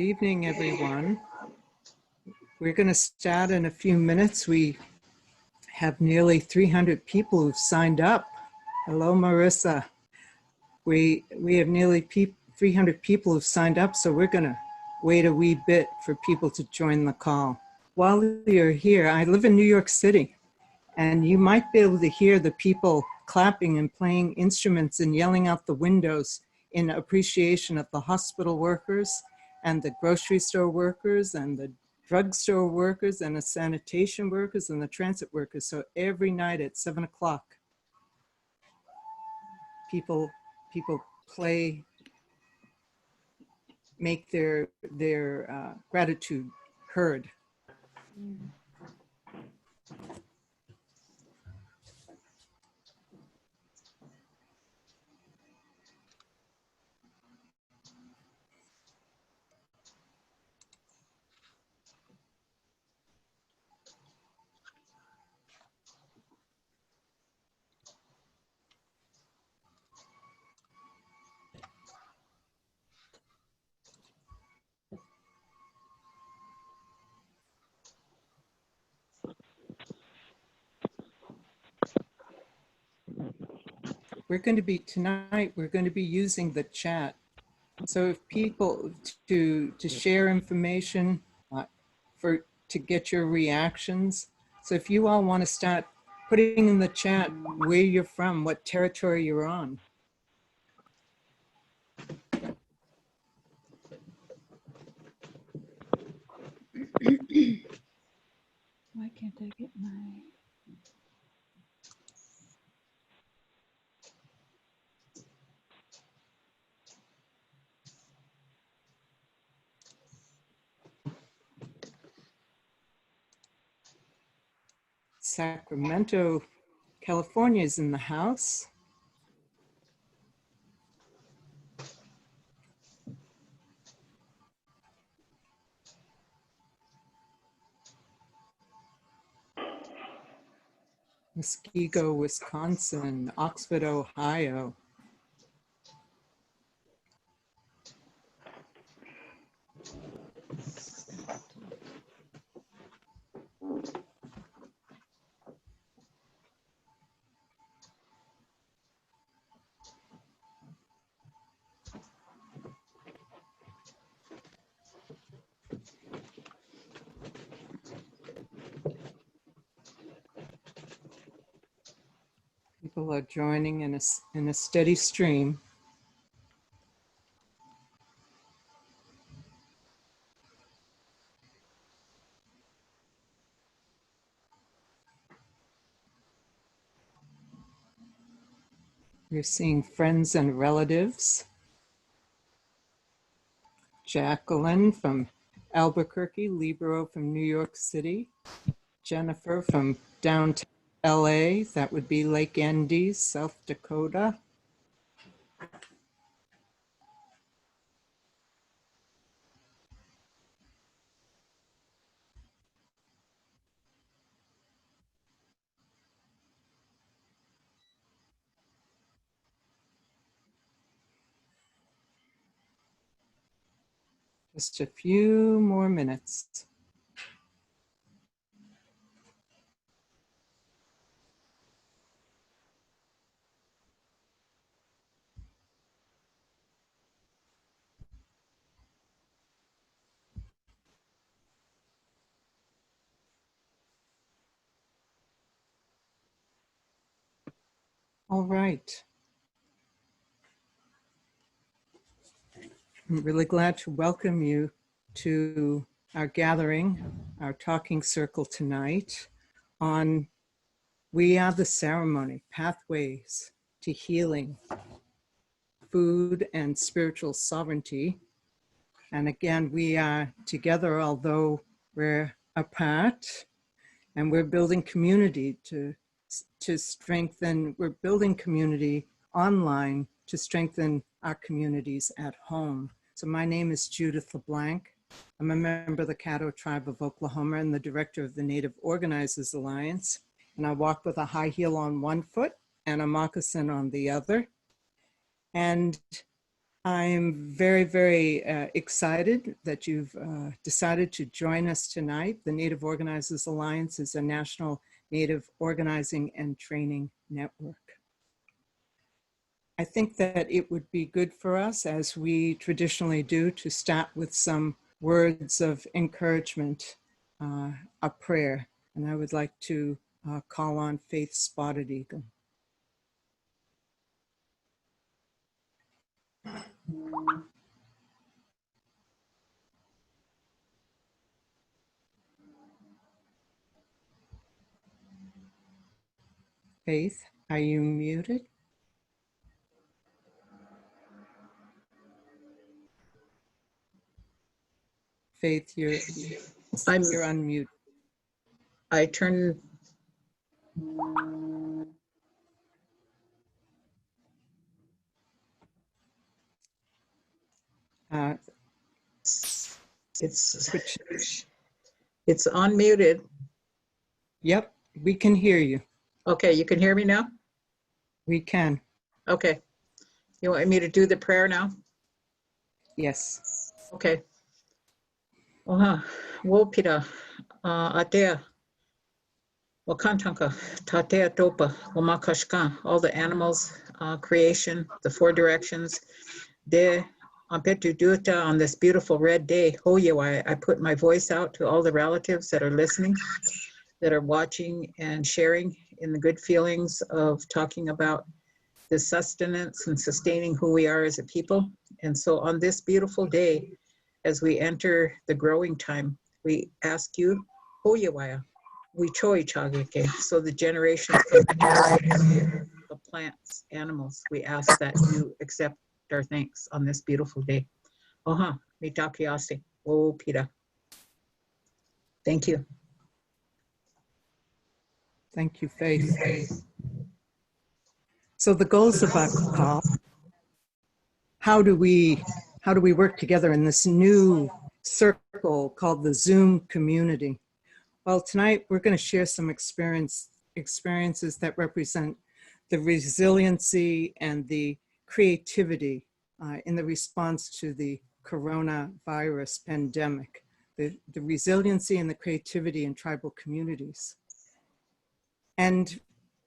evening, everyone. We're going to start in a few minutes. We have nearly 300 people who've signed up. Hello, Marissa. We have nearly 300 people who've signed up, so we're going to wait a wee bit for people to join the call. While you're here, I live in New York City, and you might be able to hear the people clapping and playing instruments and yelling out the windows in appreciation of the hospital workers and the grocery store workers and the drugstore workers and the sanitation workers and the transit workers. So every night at 7 o'clock, people play, make their gratitude heard. Tonight, we're going to be using the chat. So if people to share information to get your reactions. So if you all want to start putting in the chat where you're from, what territory you're on. Why can't I get my... Sacramento, California is in the house. Muskego, Wisconsin, Oxford, Ohio. People are joining in a steady stream. We're seeing friends and relatives. Jacqueline from Albuquerque, Libero from New York City, Jennifer from downtown LA, that would be Lake Andes, South Dakota. Just a few more minutes. All right. I'm really glad to welcome you to our gathering, our talking circle tonight on We Are the Ceremony, Pathways to Healing, Food and Spiritual Sovereignty. And again, we are together, although we're apart, and we're building community to strengthen, we're building community online to strengthen our communities at home. So my name is Judith LeBlanc. I'm a member of the Caddo Tribe of Oklahoma and the director of the Native Organizers Alliance. And I walk with a high heel on one foot and a moccasin on the other. And I am very, very excited that you've decided to join us tonight. The Native Organizers Alliance is a national Native organizing and training network. I think that it would be good for us, as we traditionally do, to start with some words of encouragement, a prayer. And I would like to call on Faith Spotted Eagle. Faith, are you muted? Faith, you're unmuted. I turn. It's unmuted. Yep, we can hear you. Okay, you can hear me now? We can. Okay. You want me to do the prayer now? Yes. Okay. Oha, wopira, atea, wakantanka, tatea topa, wamakashka, all the animals, creation, the four directions. De ampetu duta, on this beautiful red day, hoye, I put my voice out to all the relatives that are listening, that are watching and sharing in the good feelings of talking about the sustenance and sustaining who we are as a people. And so on this beautiful day, as we enter the growing time, we ask you, Hoyawaya, we choi chagike, so the generations can the plants, animals, we ask that you accept our thanks on this beautiful day. Oha, mitakiase, o pita. Thank you. Thank you, Faith. So the goals of our call, how do we work together in this new circle called the Zoom community? Well, tonight we're going to share some experiences that represent the resiliency and the creativity in the response to the coronavirus pandemic, the resiliency and the creativity in tribal communities. And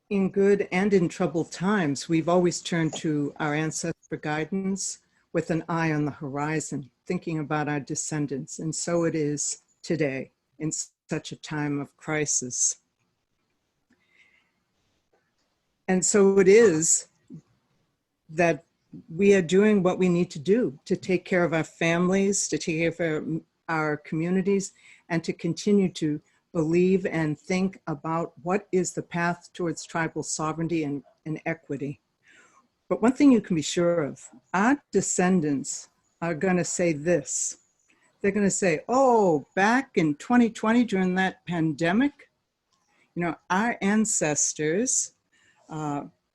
in good and in troubled times, we've always turned to our ancestors for guidance with an eye on the horizon, thinking about our descendants. And so it is today in such a time of crisis. And so it is that we are doing what we need to do to take care of our families, to take care of our communities, and to continue to believe and think about what is the path towards tribal sovereignty and equity. But one thing you can be sure of, our descendants are going to say this. They're going to say, oh, back in 2020 during that pandemic, you know, our ancestors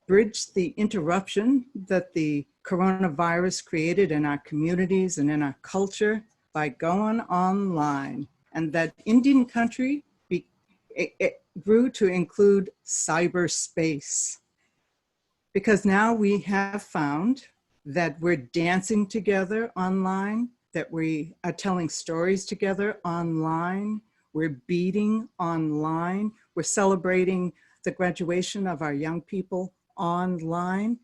bridged the interruption that the coronavirus created in our communities and in our culture by going online. And that Indian country, it grew to include cyberspace. Because now we have found that we're dancing together online, that we are telling stories together online, we're beading online, we're celebrating the graduation of our young people online.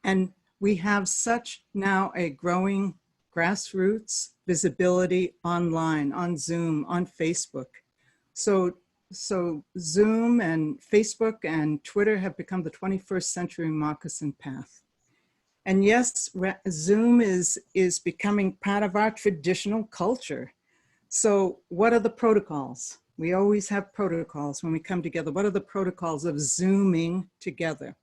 And we have such now a growing grassroots visibility online, on Zoom, on Facebook. So Zoom and Facebook and Twitter have become the 21st century moccasin path. And yes, Zoom is becoming part of our traditional culture. So what are the protocols? We always have protocols when we come together. What are the protocols of Zooming together?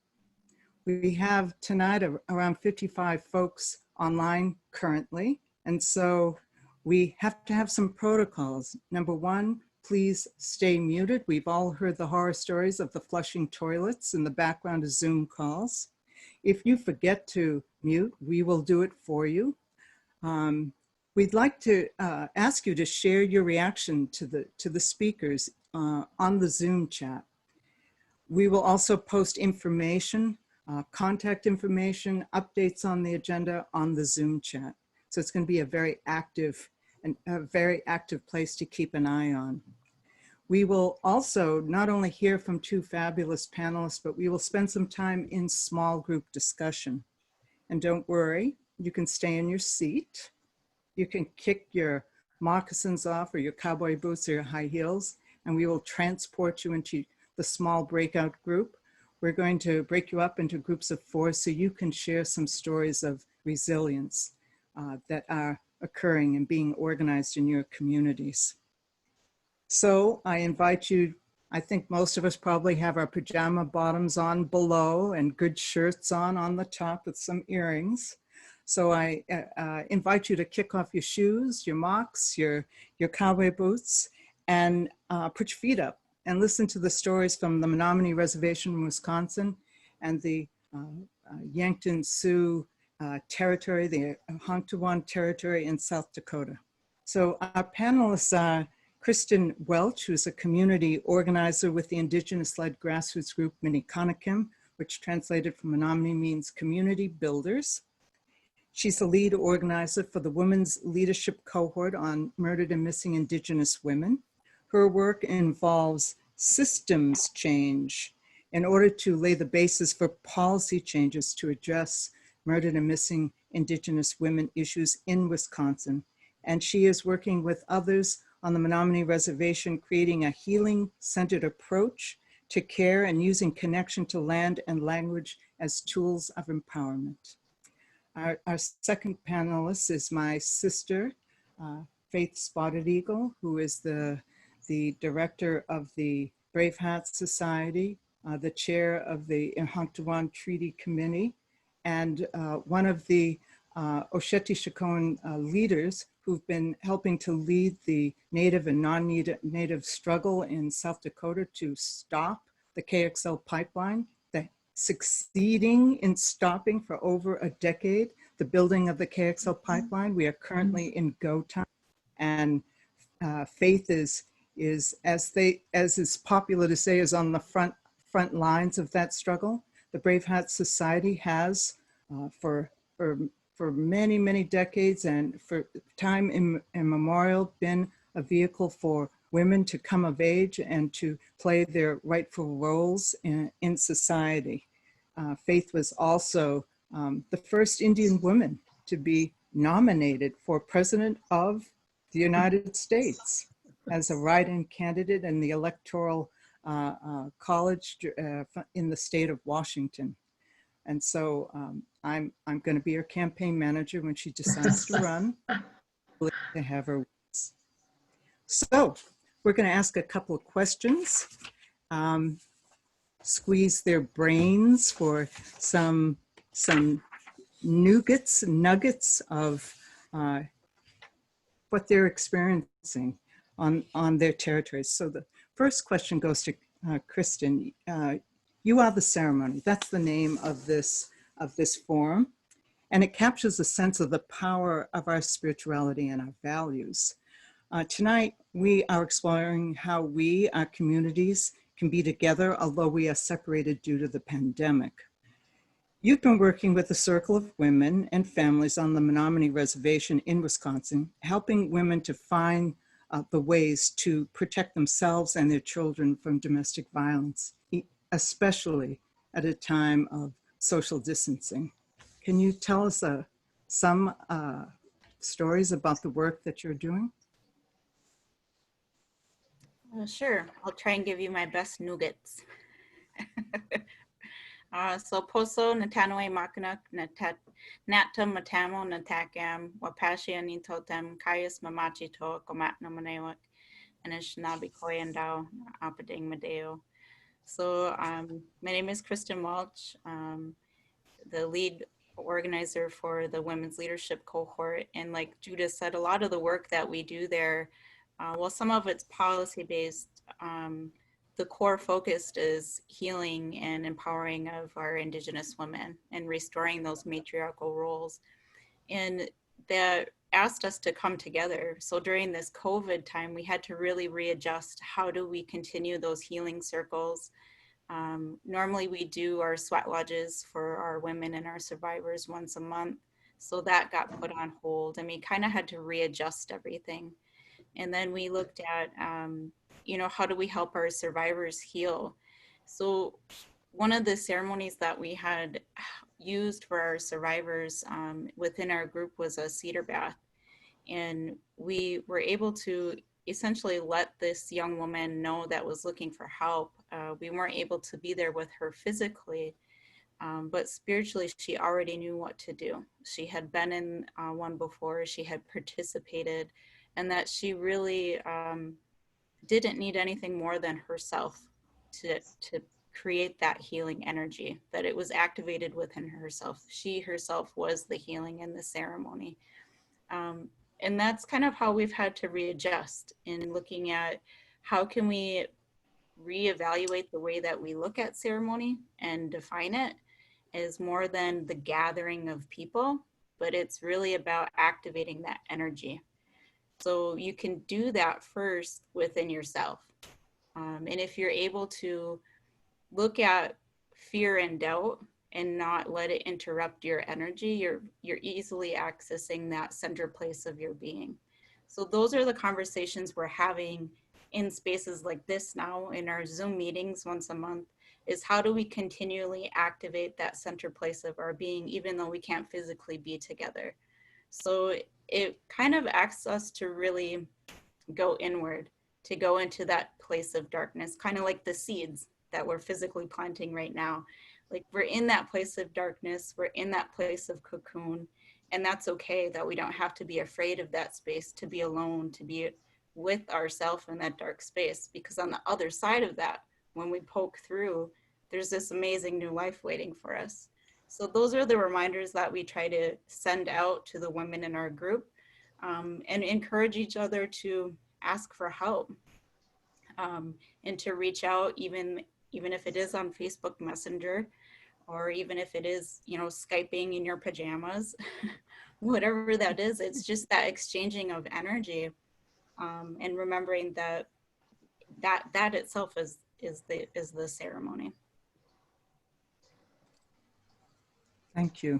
We have tonight around 55 folks online currently. And so we have to have some protocols. Number one, please stay muted. We've all heard the horror stories of the flushing toilets in the background of Zoom calls. If you forget to mute, we will do it for you. We'd like to ask you to share your reaction to the speakers on the Zoom chat. We will also post information contact information, updates on the agenda on the Zoom chat. So it's going to be a very active place to keep an eye on. We will also not only hear from two fabulous panelists, but we will spend some time in small group discussion. And don't worry, you can stay in your seat. You can kick your moccasins off or your cowboy boots or your high heels, and we will transport you into the small breakout group. We're going to break you up into groups of 4 so you can share some stories of resilience that are occurring and being organized in your communities. So I invite you, I think most of us probably have our pajama bottoms on below and good shirts on the top with some earrings. So I invite you to kick off your shoes, your mocks, your cowboy boots, and put your feet up and listen to the stories from the Menominee Reservation in Wisconsin and the Yankton Sioux territory, the Honktuwan territory in South Dakota. So our panelists are Kristen Welch, who's a community organizer with the Indigenous-led grassroots group Minneconnekim, which translated from Menominee means community builders. She's the lead organizer for the Women's Leadership Cohort on Murdered and Missing Indigenous Women. Her work involves systems change in order to lay the basis for policy changes to address murdered and missing Indigenous women issues in Wisconsin. And she is working with others on the Menominee Reservation, creating a healing-centered approach to care and using connection to land and language as tools of empowerment. Our second panelist is my sister, Faith Spotted Eagle, who is the director of the Brave Hat Society, the chair of the Honktuwan Treaty Committee, and one of the Oceti-Sakowin leaders who've been helping to lead the native and non-native struggle in South Dakota to stop the KXL pipeline, succeeding in stopping for over a decade the building of the KXL pipeline. We are currently in go time, and Faith is as is popular to say, is on the front lines of that struggle. The Brave Hat Society has for many, many decades and for time immemorial been a vehicle for women to come of age and to play their rightful roles in society. Faith was also the first Indian woman to be nominated for President of the United States as a write-in candidate in the Electoral College in the state of Washington. And so I'm going to be her campaign manager when she decides to run, to have her wins. So we're going to ask a couple of questions, squeeze their brains for some nuggets of what they're experiencing on their territories. So the first question goes to Kristen. You Are the Ceremony. That's the name of this forum, and it captures a sense of the power of our spirituality and our values. Tonight, we are exploring how we, our communities, can be together, although we are separated due to the pandemic. You've been working with a circle of women and families on the Menominee Reservation in Wisconsin, helping women to find the ways to protect themselves and their children from domestic violence, especially at a time of social distancing. Can you tell us some stories about the work that you're doing? Sure, I'll try and give you my best nuggets. So Poso Natanue Makanak Natam Matamo Natakam Wapashia Nintotem Kayas Mamachito Komatna Manewak and Ishnabi Koyandao Apading Madeo. So my name is Kristen Welch, the lead organizer for the Women's Leadership Cohort. And like Judith said, a lot of the work that we do there, well, some of it's policy-based. The core focus is healing and empowering of our Indigenous women and restoring those matriarchal roles. And that asked us to come together. So during this COVID time, we had to really readjust. How do we continue those healing circles? Normally we do our sweat lodges for our women and our survivors once a month. So that got put on hold and we kind of had to readjust everything. And then we looked at, how do we help our survivors heal? So one of the ceremonies that we had used for our survivors within our group was a cedar bath. And we were able to essentially let this young woman know that was looking for help. We weren't able to be there with her physically, but spiritually, she already knew what to do. She had been in one before, she had participated, and that she really didn't need anything more than herself to create that healing energy, that it was activated within herself. She herself was the healing in the ceremony. And that's kind of how we've had to readjust in looking at how can we reevaluate the way that we look at ceremony and define it as more than the gathering of people, but it's really about activating that energy. So you can do that first within yourself. And if you're able to look at fear and doubt and not let it interrupt your energy, you're easily accessing that center place of your being. So those are the conversations we're having in spaces like this now in our Zoom meetings once a month, is how do we continually activate that center place of our being, even though we can't physically be together. So it kind of asks us to really go inward, to go into that place of darkness, kind of like the seeds that we're physically planting right now. Like we're in that place of darkness, we're in that place of cocoon, and that's okay, that we don't have to be afraid of that space, to be alone, to be with ourselves in that dark space, because on the other side of that, when we poke through, there's this amazing new life waiting for us. So those are the reminders that we try to send out to the women in our group, and encourage each other to ask for help, and to reach out, even if it is on Facebook Messenger, or even if it is, Skyping in your pajamas, whatever that is, it's just that exchanging of energy, and remembering that itself is the ceremony. Thank you.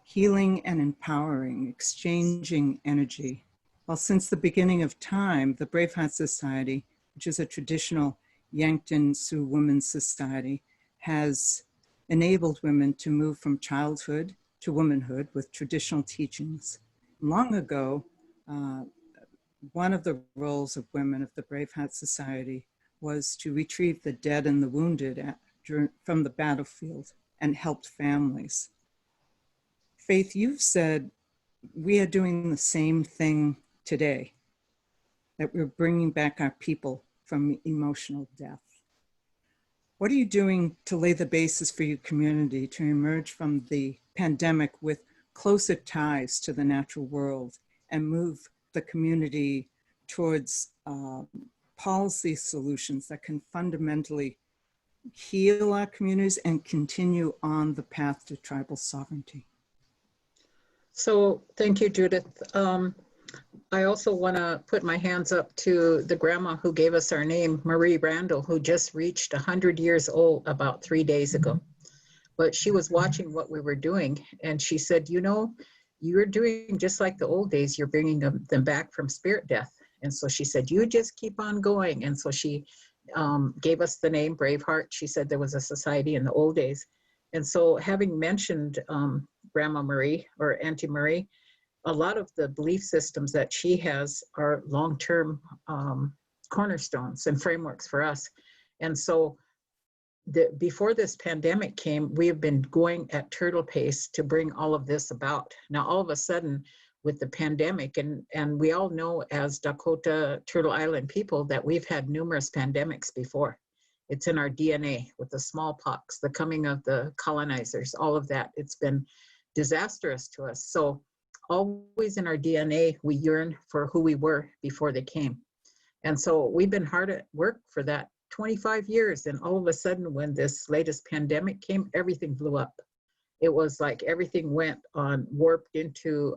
Healing and empowering, exchanging energy. Well, since the beginning of time, the Braveheart Society, which is a traditional Yankton Sioux women's society, has enabled women to move from childhood to womanhood with traditional teachings. Long ago, one of the roles of women of the Braveheart Society was to retrieve the dead and the wounded from the battlefield and helped families. Faith, you've said we are doing the same thing today, that we're bringing back our people from emotional death. What are you doing to lay the basis for your community to emerge from the pandemic with closer ties to the natural world and move the community towards policy solutions that can fundamentally heal our communities and continue on the path to tribal sovereignty? So thank you, Judith. I also want to put my hands up to the grandma who gave us our name, Marie Randall, who just reached 100 years old about 3 days ago. But she was watching what we were doing, and she said, you're doing just like the old days. You're bringing them back from spirit death. And so she said, you just keep on going. And so she gave us the name Braveheart. She said there was a society in the old days. And so having mentioned Grandma Marie or Auntie Marie, a lot of the belief systems that she has are long-term cornerstones and frameworks for us. And so before this pandemic came, we have been going at turtle pace to bring all of this about. Now, all of a sudden, with the pandemic, and we all know as Dakota Turtle Island people that we've had numerous pandemics before. It's in our DNA with the smallpox, the coming of the colonizers, all of that. It's been disastrous to us. So always in our DNA, we yearn for who we were before they came. And so we've been hard at work for that 25 years. And all of a sudden, when this latest pandemic came, everything blew up. It was like everything went on warped into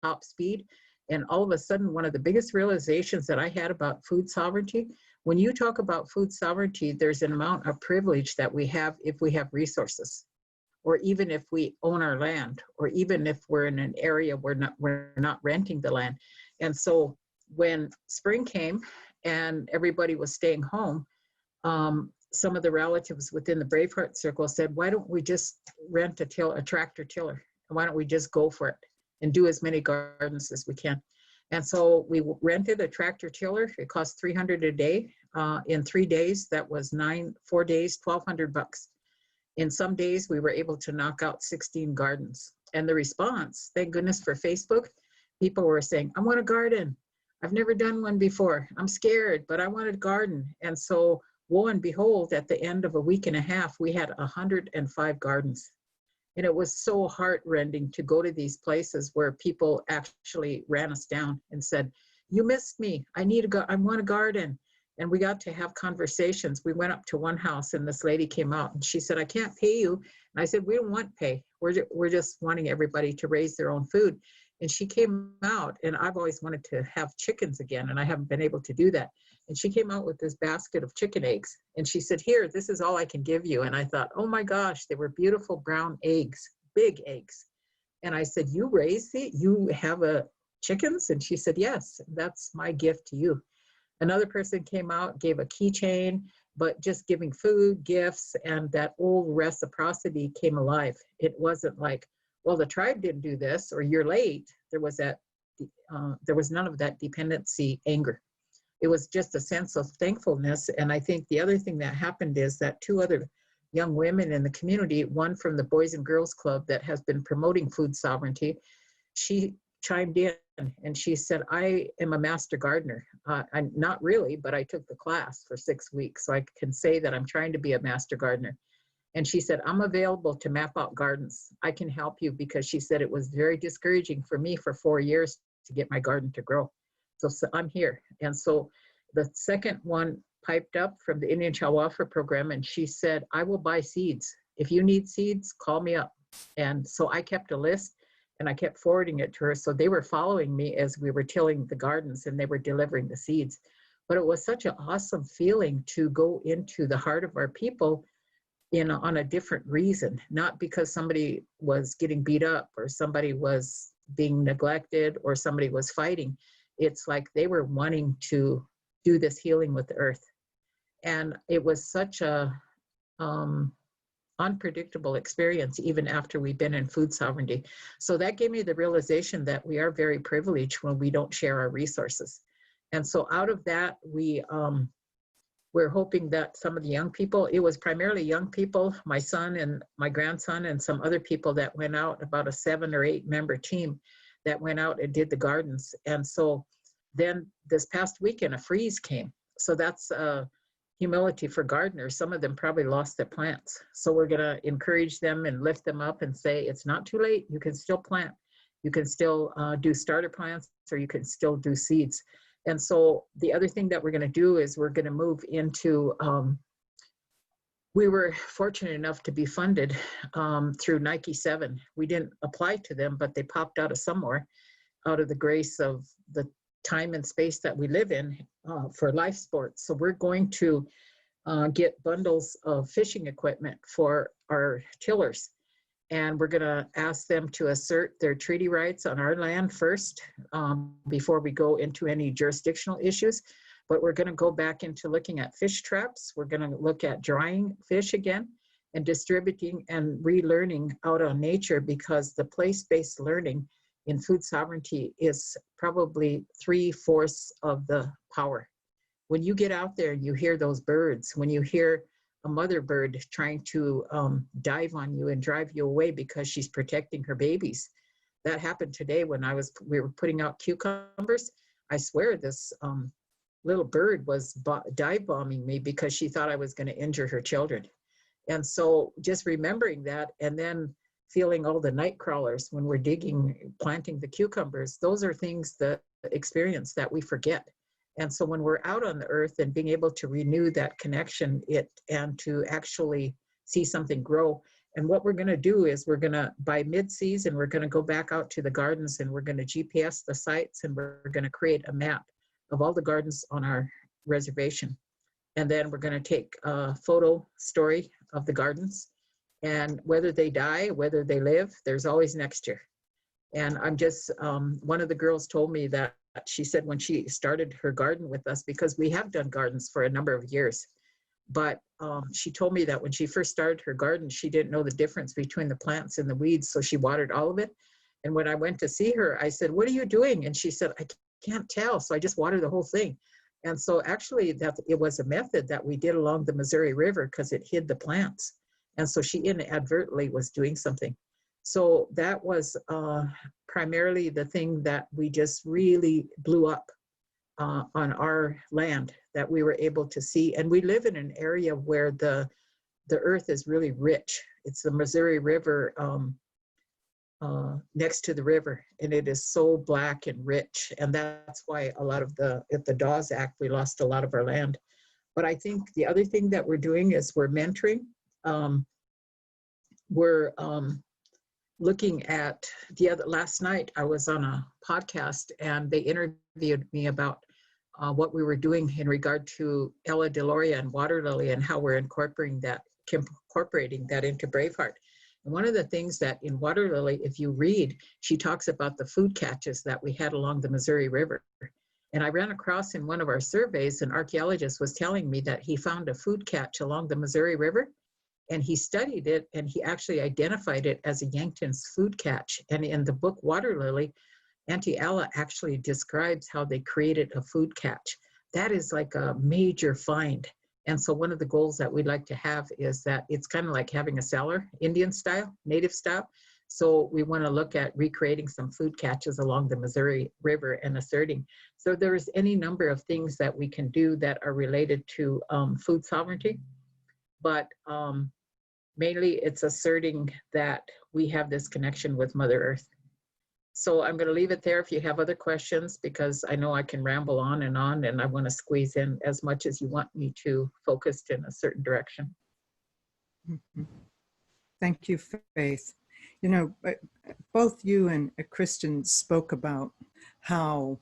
top speed. And all of a sudden, one of the biggest realizations that I had about food sovereignty, when you talk about food sovereignty, there's an amount of privilege that we have if we have resources, or even if we own our land, or even if we're in an area where we're not renting the land. And so when spring came and everybody was staying home, some of the relatives within the Braveheart Circle said, why don't we just rent a tractor tiller? And why don't we just go for it and do as many gardens as we can? And so we rented a tractor tiller. It cost $300 a day. In 3 days, that was 4 days, $1,200. In some days, we were able to knock out 16 gardens. And the response, thank goodness for Facebook, people were saying, I want a garden. I've never done one before. I'm scared, but I want a garden. And so, lo and behold, at the end of a week and a half, we had 105 gardens. And it was so heartrending to go to these places where people actually ran us down and said, you missed me. I want a garden. And we got to have conversations. We went up to one house and this lady came out and she said, I can't pay you. And I said, we don't want pay. We're just wanting everybody to raise their own food. And she came out, and I've always wanted to have chickens again, and I haven't been able to do that. And she came out with this basket of chicken eggs. And she said, here, this is all I can give you. And I thought, oh my gosh, they were beautiful brown eggs, big eggs. And I said, you raise you have chickens? And she said, yes, that's my gift to you. Another person came out, gave a keychain, but just giving food, gifts, and that old reciprocity came alive. It wasn't like, well, the tribe didn't do this, or you're late. There was none of that dependency anger. It was just a sense of thankfulness. And I think the other thing that happened is that 2 other young women in the community, one from the Boys and Girls Club that has been promoting food sovereignty, she chimed in and she said, I am a master gardener. I'm not really, but I took the class for 6 weeks. So I can say that I'm trying to be a master gardener. And she said, I'm available to map out gardens. I can help you, because she said it was very discouraging for me for 4 years to get my garden to grow. So I'm here. And so the second one piped up from the Indian Child Welfare Program, and she said, I will buy seeds. If you need seeds, call me up. And so I kept a list and I kept forwarding it to her. So they were following me as we were tilling the gardens and they were delivering the seeds. But it was such an awesome feeling to go into the heart of our people on a different reason, not because somebody was getting beat up or somebody was being neglected or somebody was fighting. It's like they were wanting to do this healing with the earth. And it was such a unpredictable experience, even after we've been in food sovereignty. So that gave me the realization that we are very privileged when we don't share our resources. And so out of that, we're hoping that some of the young people, it was primarily young people, my son and my grandson and some other people that went out, about a 7 or 8 member team that went out and did the gardens. And so then this past weekend, a freeze came. So that's humility for gardeners. Some of them probably lost their plants. So we're gonna encourage them and lift them up and say, it's not too late, you can still plant. You can still do starter plants, or you can still do seeds. And so the other thing that we're going to do is we're going to move into, we were fortunate enough to be funded through Nike 7. We didn't apply to them, but they popped out of somewhere, out of the grace of the time and space that we live in for life sports. So we're going to get bundles of fishing equipment for our tillers. And we're going to ask them to assert their treaty rights on our land first before we go into any jurisdictional issues. But we're going to go back into looking at fish traps. We're going to look at drying fish again and distributing and relearning out on nature, because the place-based learning in food sovereignty is probably 3/4 of the power. When you get out there and you hear those birds, when you hear a mother bird trying to dive on you and drive you away because she's protecting her babies. That happened today when we were putting out cucumbers. I swear this little bird was dive bombing me because she thought I was going to injure her children. And so just remembering that, and then feeling all the night crawlers when we're planting the cucumbers, those are things, the experience that we forget. And so when we're out on the earth and being able to renew that connection and to actually see something grow, And what we're going to do is we're going to, by mid-season, we're going to go back out to the gardens and we're going to GPS the sites and we're going to create a map of all the gardens on our reservation. And then we're going to take a photo story of the gardens, and whether they die, whether they live, there's always next year. And I'm just, one of the girls told me that she said when she started her garden with us, because we have done gardens for a number of years, but she told me that when she first started her garden, she didn't know the difference between the plants and the weeds, so she watered all of it. And when I went to see her, I said, "What are you doing?" And she said, "I can't tell, so I just water the whole thing." And so actually that it was a method that we did along the Missouri River because it hid the plants. And so she inadvertently was doing something. So that was primarily the thing that we just really blew up on our land, that we were able to see. And we live in an area where the earth is really rich. It's the Missouri River next to the river, and it is so black and rich. And that's why a lot of at the Dawes Act, we lost a lot of our land. But I think the other thing that we're doing is we're mentoring. We're looking at last night I was on a podcast and they interviewed me about what we were doing in regard to Ella Deloria and Water Lily and how we're incorporating that into Braveheart. And one of the things that in Water Lily, if you read, she talks about the food catches that we had along the Missouri River. And I ran across in one of our surveys, an archaeologist was telling me that he found a food catch along the Missouri River, and he studied it and he actually identified it as a Yankton's food catch. And in the book Water Lily, Auntie Ella actually describes how they created a food catch. That is like a major find. And so one of the goals that we'd like to have is that it's kind of like having a cellar, Indian style, native style. So we want to look at recreating some food catches along the Missouri River and asserting. So there's any number of things that we can do that are related to food sovereignty. But mainly it's asserting that we have this connection with Mother Earth. So I'm going to leave it there if you have other questions, because I know I can ramble on and I want to squeeze in as much as you want me to, focused in a certain direction. Mm-hmm. Thank you, Faith. You know, both you and Kristen spoke about how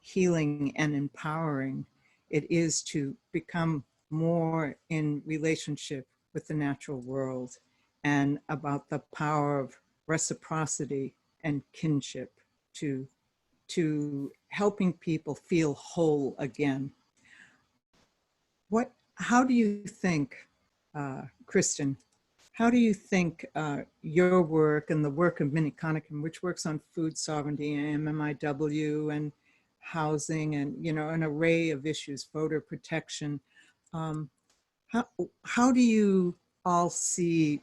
healing and empowering it is to become more in relationship with the natural world, and about the power of reciprocity and kinship to helping people feel whole again. How do you think, Kristen, how do you think your work and the work of Minneconnican, which works on food sovereignty and MMIW and housing and, you know, an array of issues, voter protection, how do you all see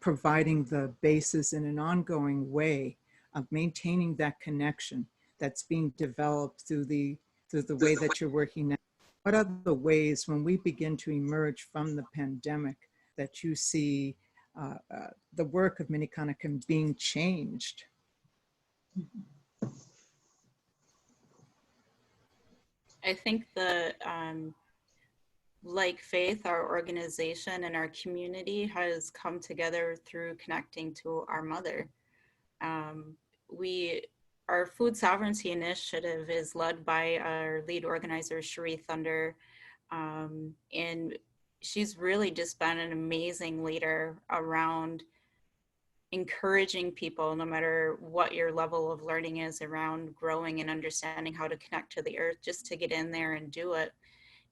providing the basis in an ongoing way of maintaining that connection that's being developed through the way that you're working now? What are the ways, when we begin to emerge from the pandemic, that you see the work of Minneconnican being changed? I think like Faith, our organization and our community has come together through connecting to our mother. Our food sovereignty initiative is led by our lead organizer, Cherie Thunder, and she's really just been an amazing leader around encouraging people, no matter what your level of learning is, around growing and understanding how to connect to the earth, just to get in there and do it.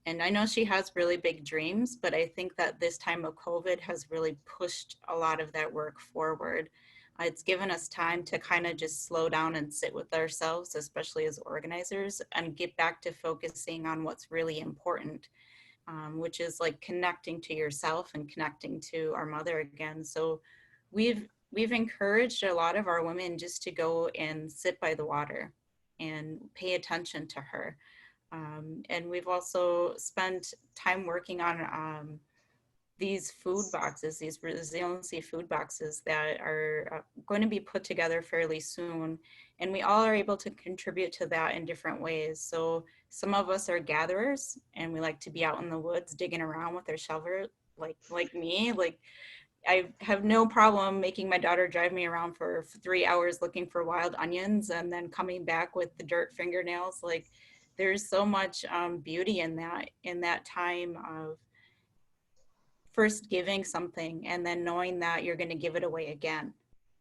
And I know she has really big dreams, but I think that this time of COVID has really pushed a lot of that work forward. It's given us time to kind of just slow down and sit with ourselves, especially as organizers, and get back to focusing on what's really important, which is like connecting to yourself and connecting to our mother again. So we've encouraged a lot of our women just to go and sit by the water and pay attention to her. And we've also spent time working on these food boxes, these resiliency food boxes that are going to be put together fairly soon. And we all are able to contribute to that in different ways. So some of us are gatherers and we like to be out in the woods digging around with our shovel, like me, like I have no problem making my daughter drive me around for 3 hours looking for wild onions and then coming back with the dirt fingernails. Like there's so much beauty in that time of first giving something and then knowing that you're going to give it away again.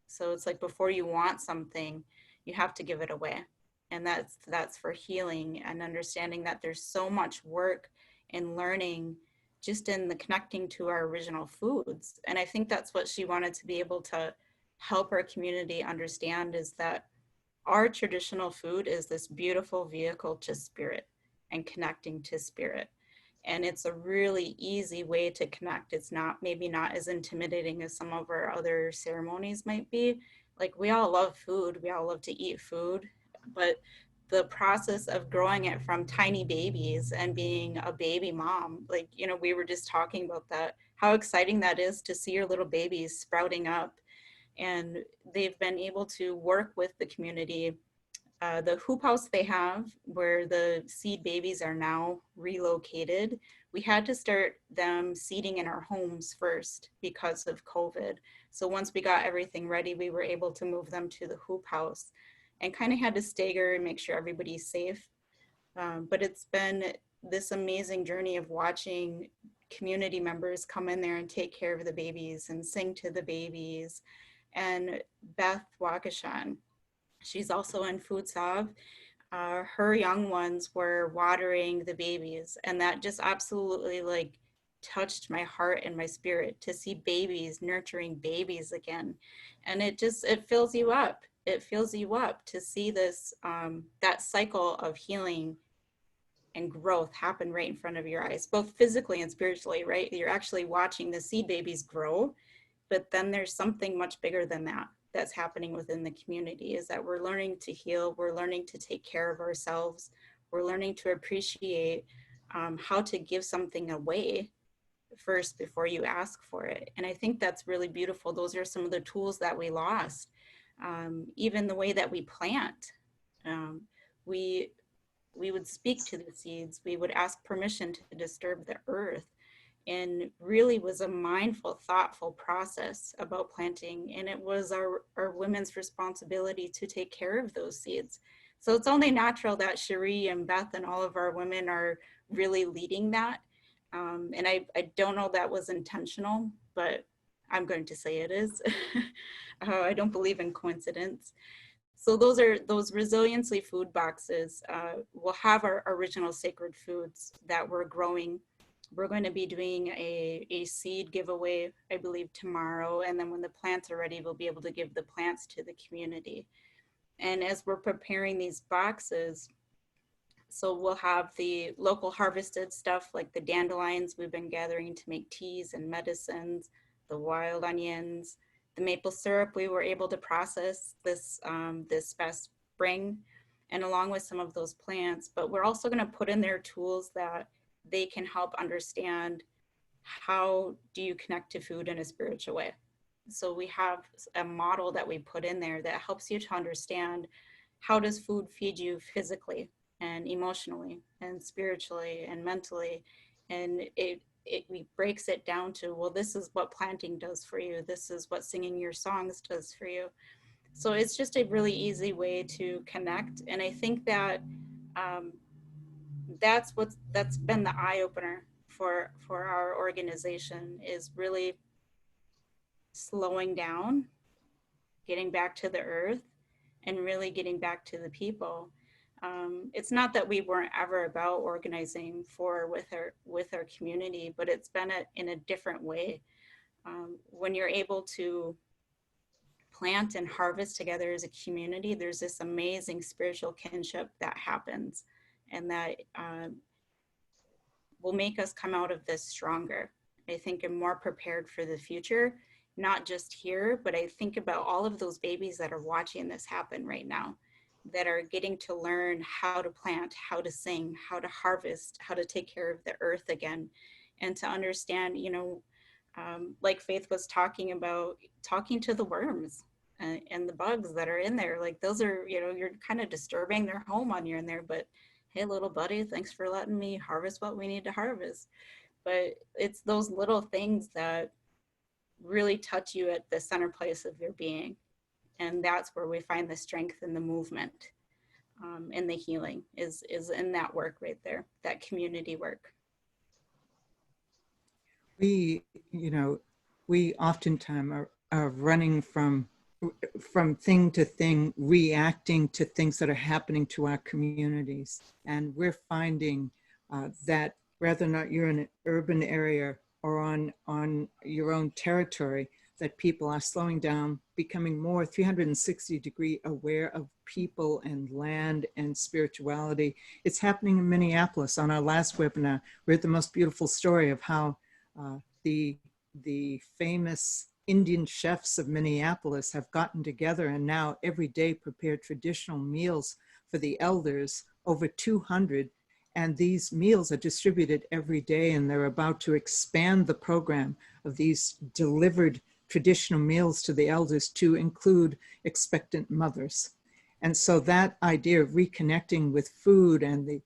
So it's like before you want something, you have to give it away. And that's for healing and understanding that there's so much work and learning just in the connecting to our original foods. And I think that's what she wanted to be able to help our community understand, is that our traditional food is this beautiful vehicle to spirit and connecting to spirit. And it's a really easy way to connect. It's not, maybe not as intimidating as some of our other ceremonies might be. Like we all love food, we all love to eat food, but the process of growing it from tiny babies and being a baby mom, like, you know, we were just talking about that, how exciting that is to see your little babies sprouting up. And they've been able to work with the community. The hoop house they have, where the seed babies are now relocated, we had to start them seeding in our homes first because of COVID. So once we got everything ready, we were able to move them to the hoop house and kind of had to stagger and make sure everybody's safe. But it's been this amazing journey of watching community members come in there and take care of the babies and sing to the babies. And Beth Waukeshan, she's also in Food Sav. Her young ones were watering the babies, and that just absolutely like touched my heart and my spirit to see babies nurturing babies again. And it fills you up. It fills you up to see this, that cycle of healing and growth happen right in front of your eyes, both physically and spiritually, right? You're actually watching the seed babies grow, but then there's something much bigger than that that's happening within the community, is that we're learning to heal, we're learning to take care of ourselves, we're learning to appreciate how to give something away first before you ask for it. And I think that's really beautiful. Those are some of the tools that we lost. Even the way that we plant, we would speak to the seeds, we would ask permission to disturb the earth, and really was a mindful, thoughtful process about planting. And it was our women's responsibility to take care of those seeds. So it's only natural that Cherie and Beth and all of our women are really leading that. And I don't know that was intentional, but I'm going to say it is. I don't believe in coincidence. So those resiliency food boxes will have our original sacred foods that we're growing. We're going to be doing a seed giveaway, I believe, tomorrow. And then when the plants are ready, we'll be able to give the plants to the community. And as we're preparing these boxes, so we'll have the local harvested stuff like the dandelions we've been gathering to make teas and medicines, the wild onions, the maple syrup we were able to process this past spring, and along with some of those plants. But we're also going to put in there tools that they can help understand, how do you connect to food in a spiritual way. So we have a model that we put in there that helps you to understand, how does food feed you physically and emotionally and spiritually and mentally. And it breaks it down to, well, this is what planting does for you, this is what singing your songs does for you. So it's just a really easy way to connect. And I think that that's been the eye-opener for our organization, is really slowing down, getting back to the earth, and really getting back to the people. It's not that we weren't ever about organizing with our community, but it's been in a different way. When you're able to plant and harvest together as a community, there's this amazing spiritual kinship that happens, and that will make us come out of this stronger. I think I'm more prepared for the future, not just here, but I think about all of those babies that are watching this happen right now, that are getting to learn how to plant, how to sing, how to harvest, how to take care of the earth again, and to understand, like Faith was talking about, talking to the worms and the bugs that are in there. Like those are, you're kind of disturbing their home when you're in there, but hey, little buddy, thanks for letting me harvest what we need to harvest. But it's those little things that really touch you at the center place of your being. And that's where we find the strength in the movement, and the healing is in that work right there, that community work. We, we oftentimes are running from thing to thing, reacting to things that are happening to our communities. And we're finding that whether or not you're in an urban area or on your own territory, that people are slowing down, becoming more 360-degree aware of people and land and spirituality. It's happening in Minneapolis. On our last webinar, we heard the most beautiful story of how the famous Indian chefs of Minneapolis have gotten together and now every day prepare traditional meals for the elders, over 200. And these meals are distributed every day, and they're about to expand the program of these delivered traditional meals to the elders to include expectant mothers. And so that idea of reconnecting with food and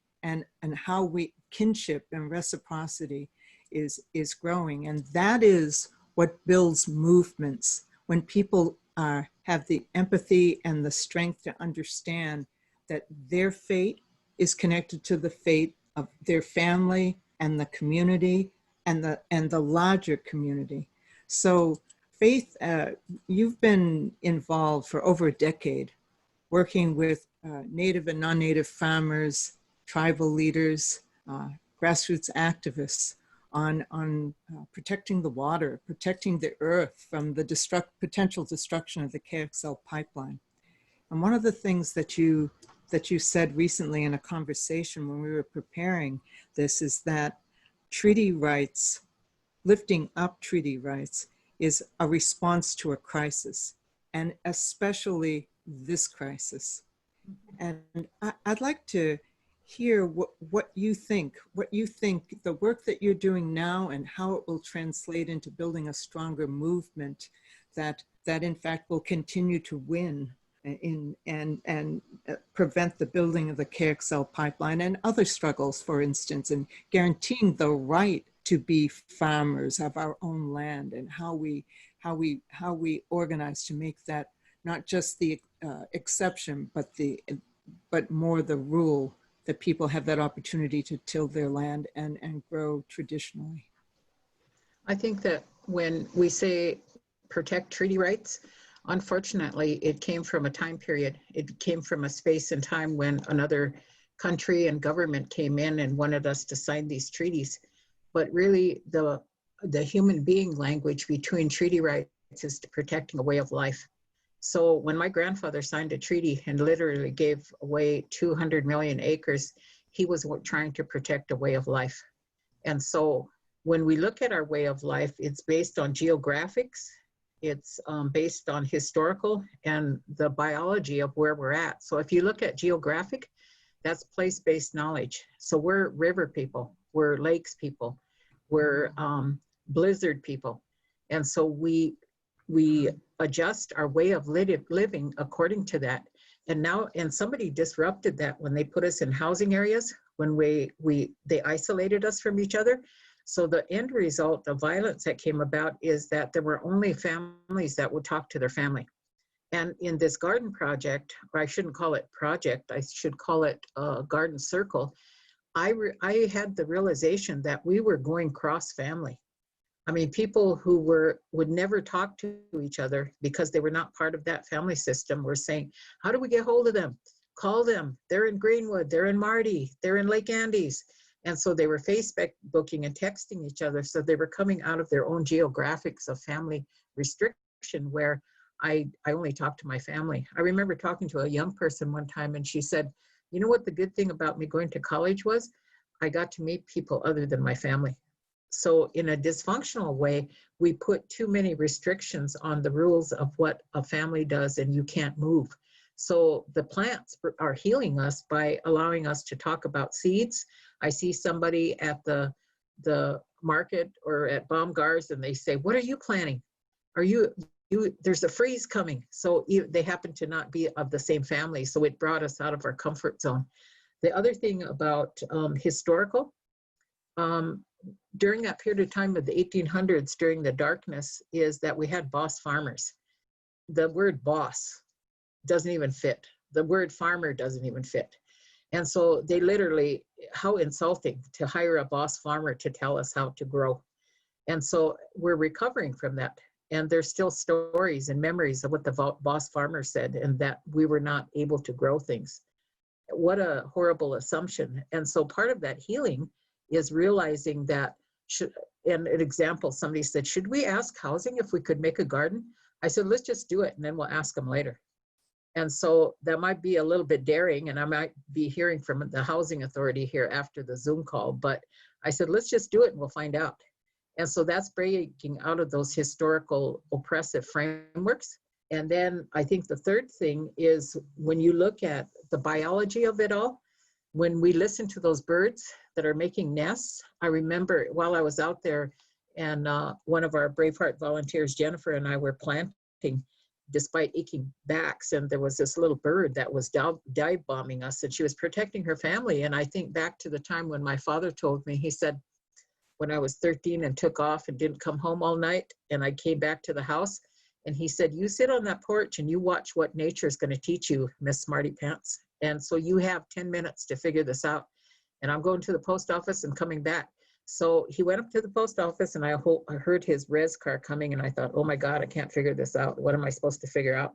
how we kinship and reciprocity is growing. And that is what builds movements. When people have the empathy and the strength to understand that their fate is connected to the fate of their family and the community and the larger community. So Faith, you've been involved for over a decade working with Native and non-Native farmers, tribal leaders, grassroots activists on protecting the water, protecting the earth from the potential destruction of the KXL pipeline. And one of the things that you said recently in a conversation when we were preparing this is that treaty rights, lifting up treaty rights, is a response to a crisis, and especially this crisis. And I'd like to hear what you think the work that you're doing now and how it will translate into building a stronger movement that in fact will continue to win and prevent the building of the KXL pipeline and other struggles, for instance, and guaranteeing the right to be farmers of our own land, and how we organize to make that not just the exception, but more the rule, that people have that opportunity to till their land and grow traditionally. I think that when we say protect treaty rights, unfortunately, it came from a time period. It came from a space and time when another country and government came in and wanted us to sign these treaties. But really, the human being language between treaty rights is protecting a way of life. So when my grandfather signed a treaty and literally gave away 200 million acres, he was trying to protect a way of life. And so when we look at our way of life, it's based on geographics, it's based on historical and the biology of where we're at. So if you look at geographic, that's place-based knowledge. So we're river people, we're lakes people, we're blizzard people. And so we adjust our way of living according to that. And now, and somebody disrupted that when they put us in housing areas, when they isolated us from each other. So the end result of violence that came about is that there were only families that would talk to their family. And in this garden project, or I shouldn't call it project, I should call it a garden circle, I had the realization that we were going cross family. I mean, people who would never talk to each other because they were not part of that family system were saying, how do we get hold of them? Call them. They're in Greenwood, they're in Marty, they're in Lake Andes. And so they were Facebooking and texting each other. So they were coming out of their own geographics of family restriction, where I only talked to my family. I remember talking to a young person one time, and she said, you know what the good thing about me going to college was? I got to meet people other than my family. So in a dysfunctional way, we put too many restrictions on the rules of what a family does, and you can't move. So the plants are healing us by allowing us to talk about seeds. I see somebody at the market or at Baumgars, and they say, what are you planting? There's a freeze coming. So they happen to not be of the same family. So it brought us out of our comfort zone. The other thing about historical, during that period of time of the 1800s, during the darkness, is that we had boss farmers. The word boss doesn't even fit. The word farmer doesn't even fit. And so they literally, how insulting to hire a boss farmer to tell us how to grow. And so we're recovering from that. And there's still stories and memories of what the boss farmer said, and that we were not able to grow things. What a horrible assumption. And so part of that healing is realizing that, and an example, somebody said, should we ask housing if we could make a garden? I said, let's just do it and then we'll ask them later. And so that might be a little bit daring, and I might be hearing from the housing authority here after the Zoom call, but I said, let's just do it and we'll find out. And so that's breaking out of those historical oppressive frameworks. And then I think the third thing is when you look at the biology of it all, when we listen to those birds that are making nests, I remember while I was out there and one of our Braveheart volunteers, Jennifer, and I were planting despite aching backs, and there was this little bird that was dive bombing us, and she was protecting her family. And I think back to the time when my father told me, he said, when I was 13 and took off and didn't come home all night, and I came back to the house, and he said, you sit on that porch and you watch what nature is going to teach you, Miss Smarty Pants. And so you have 10 minutes to figure this out. And I'm going to the post office and coming back. So he went up to the post office, and I heard his res car coming, and I thought, oh my God, I can't figure this out. What am I supposed to figure out?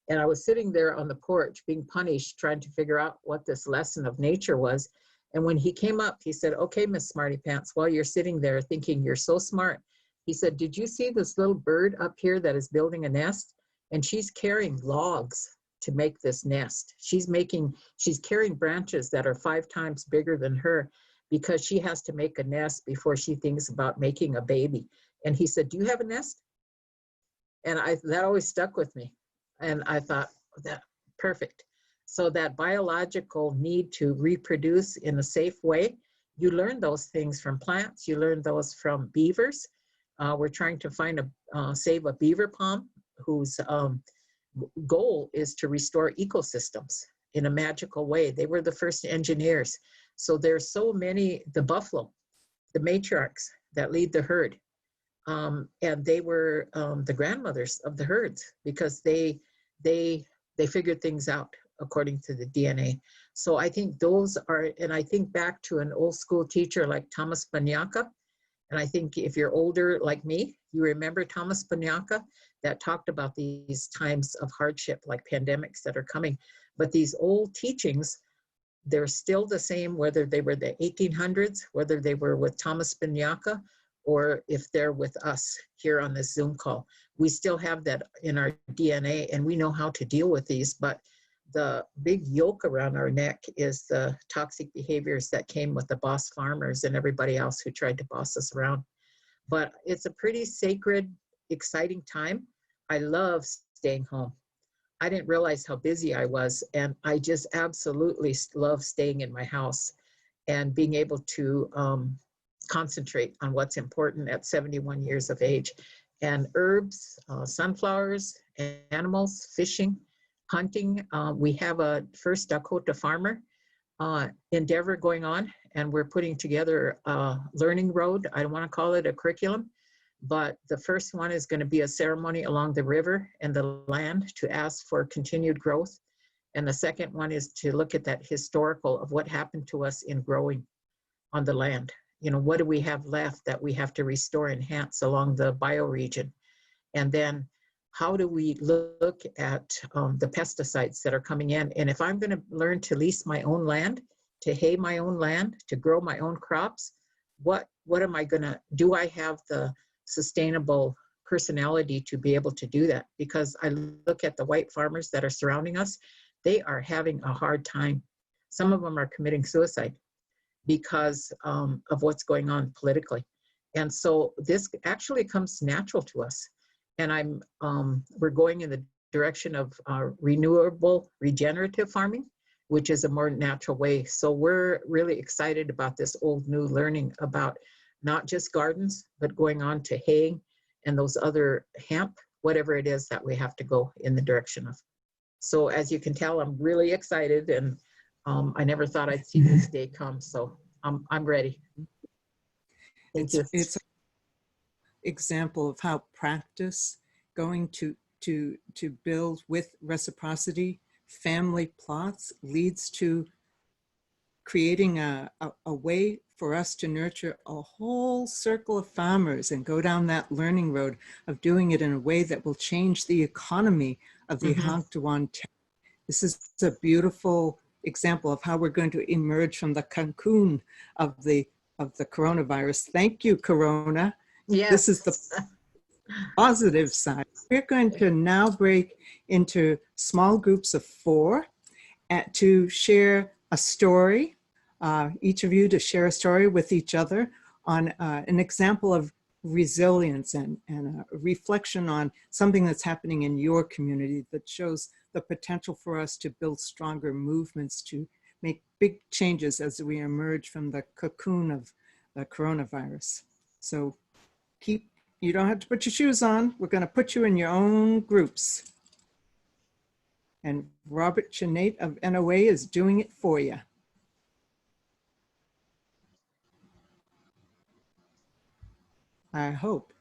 And I was sitting there on the porch being punished, trying to figure out what this lesson of nature was. And when he came up, he said, okay, Miss Smarty Pants, while you're sitting there thinking you're so smart, he said, did you see this little bird up here that is building a nest? And she's carrying logs to make this nest. She's carrying branches that are 5 times bigger than her, because she has to make a nest before she thinks about making a baby. And he said, do you have a nest? And that always stuck with me. And I thought, that perfect. So that biological need to reproduce in a safe way, you learn those things from plants, you learn those from beavers. We're trying to save a beaver palm whose goal is to restore ecosystems in a magical way. They were the first engineers. So there's so many, the buffalo, the matriarchs that lead the herd. And they were the grandmothers of the herds, because they figured things out according to the DNA. So I think those are, and I think back to an old school teacher like Thomas Banyaka. And I think if you're older like me, you remember Thomas Banyaka, that talked about these times of hardship like pandemics that are coming. But these old teachings, they're still the same, whether they were the 1800s, whether they were with Thomas Banyaka, or if they're with us here on this Zoom call. We still have that in our DNA, and we know how to deal with these, but the big yoke around our neck is the toxic behaviors that came with the boss farmers and everybody else who tried to boss us around. But it's a pretty sacred, exciting time. I love staying home. I didn't realize how busy I was, and I just absolutely love staying in my house and being able to concentrate on what's important at 71 years of age. And herbs, sunflowers, animals, fishing, hunting. We have a First Dakota Farmer endeavor going on, and we're putting together a learning road. I don't want to call it a curriculum, but the first one is going to be a ceremony along the river and the land to ask for continued growth. And the second one is to look at that historical of what happened to us in growing on the land. You know, what do we have left that we have to restore, enhance along the bioregion? And then how do we look at the pesticides that are coming in? And if I'm going to learn to lease my own land, to hay my own land, to grow my own crops, what am I going to do? I have the sustainable personality to be able to do that, because I look at the white farmers that are surrounding us. They are having a hard time. Some of them are committing suicide because of what's going on politically. And so this actually comes natural to us. And we're going in the direction of renewable, regenerative farming, which is a more natural way. So we're really excited about this old new learning about not just gardens, but going on to haying and those other hemp, whatever it is that we have to go in the direction of. So as you can tell, I'm really excited, and I never thought I'd see this day come. So I'm ready. Thank you. It's an example of how practice going to build with reciprocity family plots leads to creating a way for us to nurture a whole circle of farmers and go down that learning road of doing it in a way that will change the economy of the Hagtuan. This is a beautiful example of how we're going to emerge from the cocoon of the coronavirus. Thank you, Corona. Yes. This is the positive side. We're going to now break into small groups of 4 to share a story, each of you to share a story with each other on an example of resilience and a reflection on something that's happening in your community that shows the potential for us to build stronger movements to make big changes as we emerge from the cocoon of the coronavirus. So you don't have to put your shoes on. We're going to put you in your own groups. And Robert Chenate of NOA is doing it for you. I hope.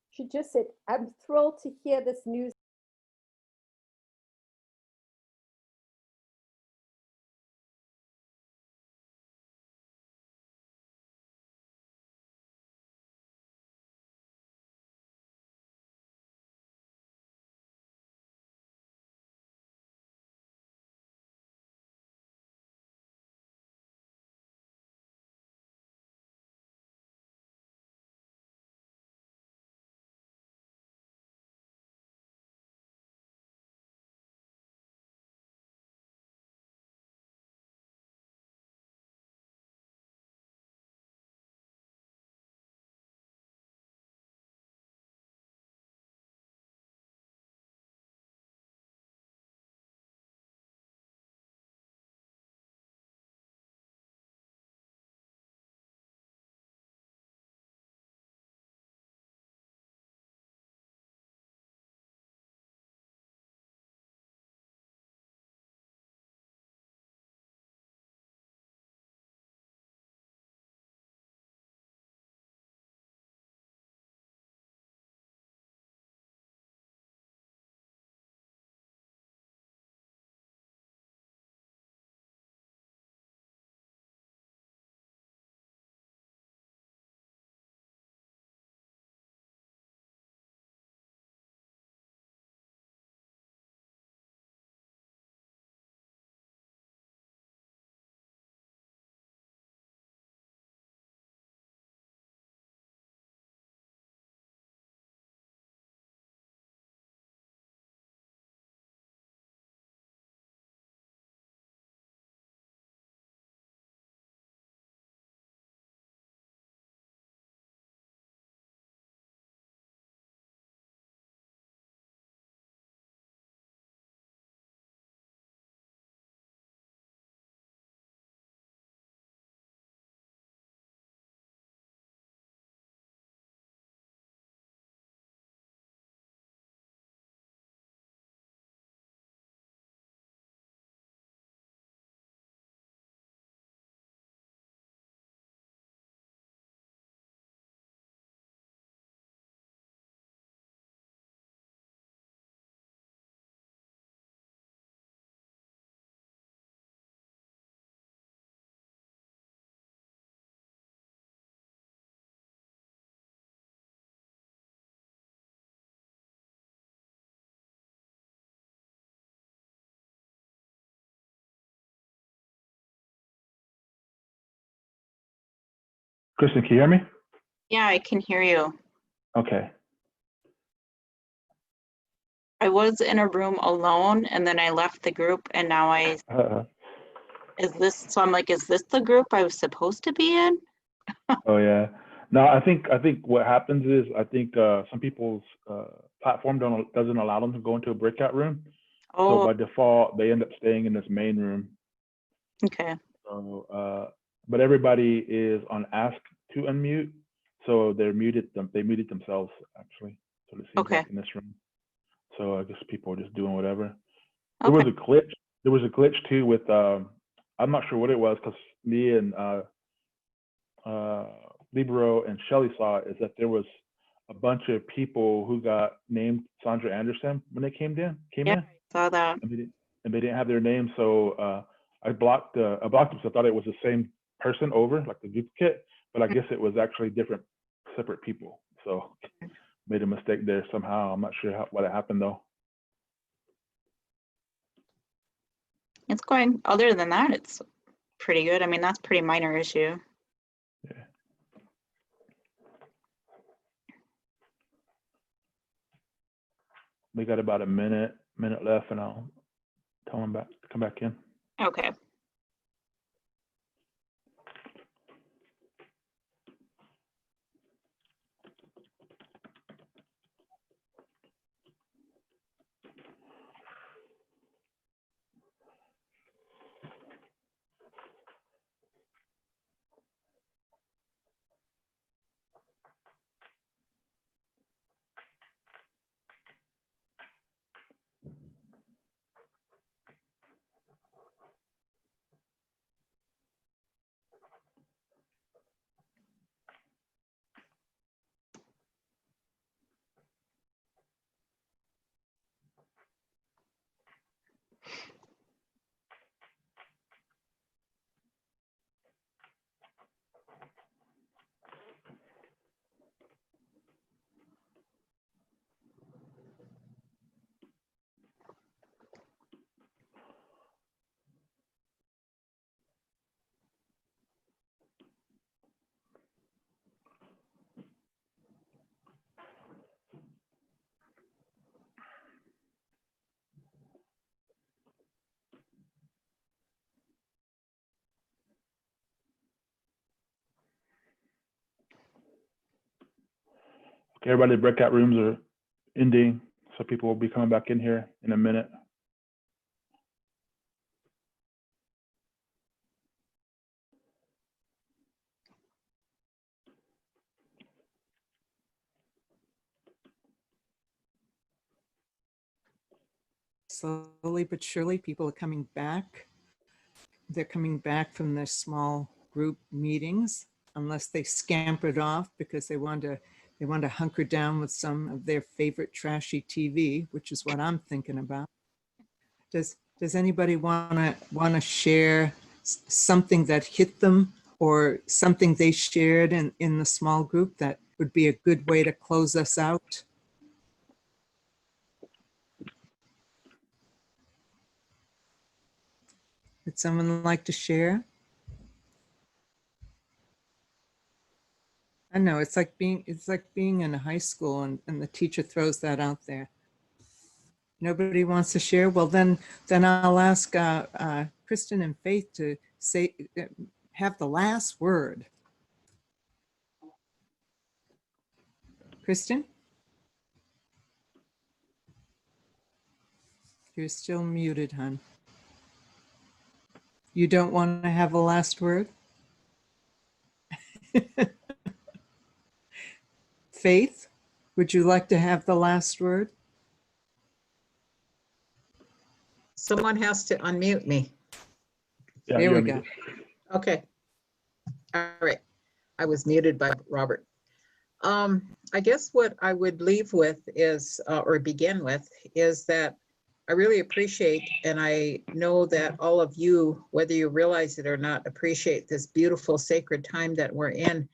She just said, I'm thrilled to hear this news. Kristen, can you hear me? Yeah, I can hear you. Okay. I was in a room alone and then I left the group and now so I'm like, is this the group I was supposed to be in? Oh yeah. No, I think what happens is I think some people's platform doesn't allow them to go into a breakout room. So Oh, by default, they end up staying in this main room. okay. So, but everybody is on ask to unmute, so they muted themselves actually. So it seems Okay. like in this room. So I guess people are just doing whatever. Okay. There was a glitch. There was a glitch too with I'm not sure what it was, because me and Libero and Shelly saw it, is that there was a bunch of people who got named Sandra Anderson when they came in. Yeah, I saw that. And they didn't have their name, so I blocked them. So I thought it was the same person over, like the duplicate, but I guess it was actually separate people. So made a mistake there somehow. I'm not sure what happened though. It's going, other than that, it's pretty good. I mean, that's a pretty minor issue. Yeah. We got about a minute left, and I'll tell them to come back in. Okay. Okay, everybody, breakout rooms are ending, so people will be coming back in here in a minute. Slowly but surely, people are coming back. They're coming back from their small group meetings, unless they scampered off because they want to hunker down with some of their favorite trashy TV, which is what I'm thinking about. Does anybody want to share something that hit them, or something they shared in the small group that would be a good way to close us out? Would someone like to share? I know it's like being in a high school and the teacher throws that out there. Nobody wants to share. Well, then I'll ask Kristen and Faith to have the last word. Kristen, you're still muted, hon. You don't want to have a last word? Faith, would you like to have the last word? Someone has to unmute me. Yeah, There we you're go. muted. Okay. All right. I was muted by Robert. I guess what I would leave with is, or begin with, is that I really appreciate, and I know that all of you, whether you realize it or not, appreciate this beautiful sacred time that we're in.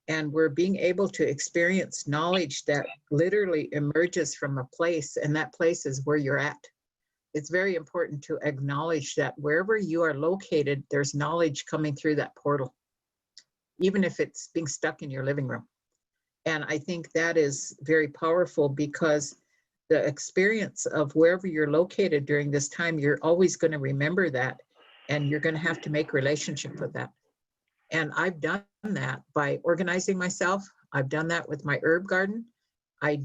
And we're being able to experience knowledge that literally emerges from a place, and that place is where you're at. It's very important to acknowledge that wherever you are located, there's knowledge coming through that portal. even if it's being stuck in your living room. And I think that is very powerful because the experience of wherever you're located during this time, you're always going to remember that, and you're going to have to make relationship with that. And I've done that by organizing myself. I've done that with my herb garden. I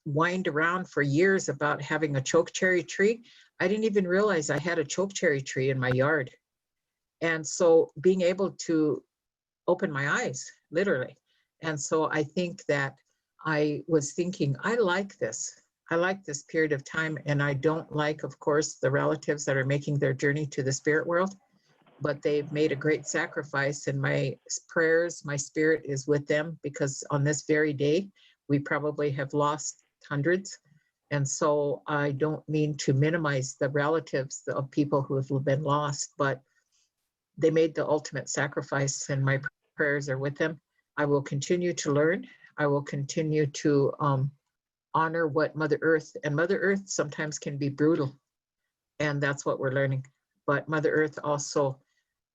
whined around for years about having a chokecherry tree. I didn't even realize I had a chokecherry tree in my yard. And so being able to open my eyes, literally. And so I think that I was thinking, I like this. I like this period of time. And I don't like, of course, the relatives that are making their journey to the spirit world, but they've made a great sacrifice, and my prayers, my spirit is with them, because on this very day, we probably have lost hundreds. And so I don't mean to minimize the relatives of people who have been lost, but they made the ultimate sacrifice, and my prayers are with them. I will continue to learn. I will continue to honor what Mother Earth, and Mother Earth sometimes can be brutal, and that's what we're learning. But Mother Earth also,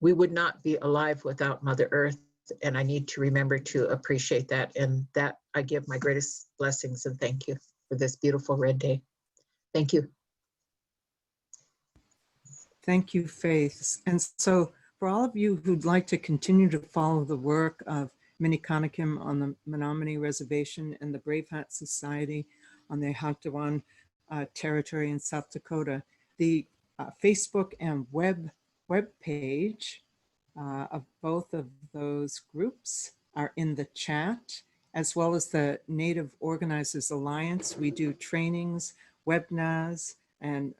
we would not be alive without Mother Earth, and I need to remember to appreciate that. And that I give my greatest blessings and thank you for this beautiful red day. Thank you. Thank you, Faith. And so for all of you who'd like to continue to follow the work of Minikanakim on the Menominee Reservation and the Braveheart Society on the Hakdawan territory in South Dakota, the Facebook and web page of both of those groups are in the chat, as well as the Native Organizers Alliance. We do trainings, webinars, and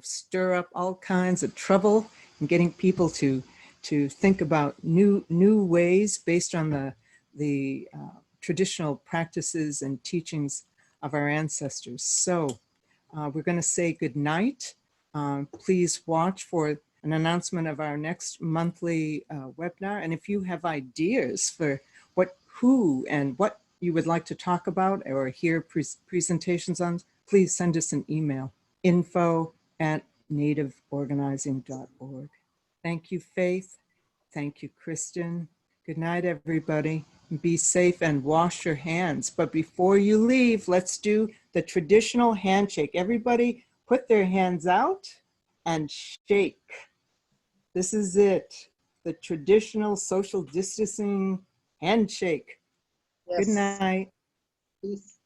stir up all kinds of trouble in getting people to think about new ways based on the traditional practices and teachings of our ancestors. So we're going to say good night. Please watch for an announcement of our next monthly webinar. And if you have ideas for who and what you would like to talk about or hear presentations on, please send us an email, info@nativeorganizing.org. Thank you, Faith. Thank you, Kristen. Good night, everybody. Be safe and wash your hands. But before you leave, let's do the traditional handshake. Everybody put their hands out and shake. This is it. The traditional social distancing handshake. Yes. Good night. Peace.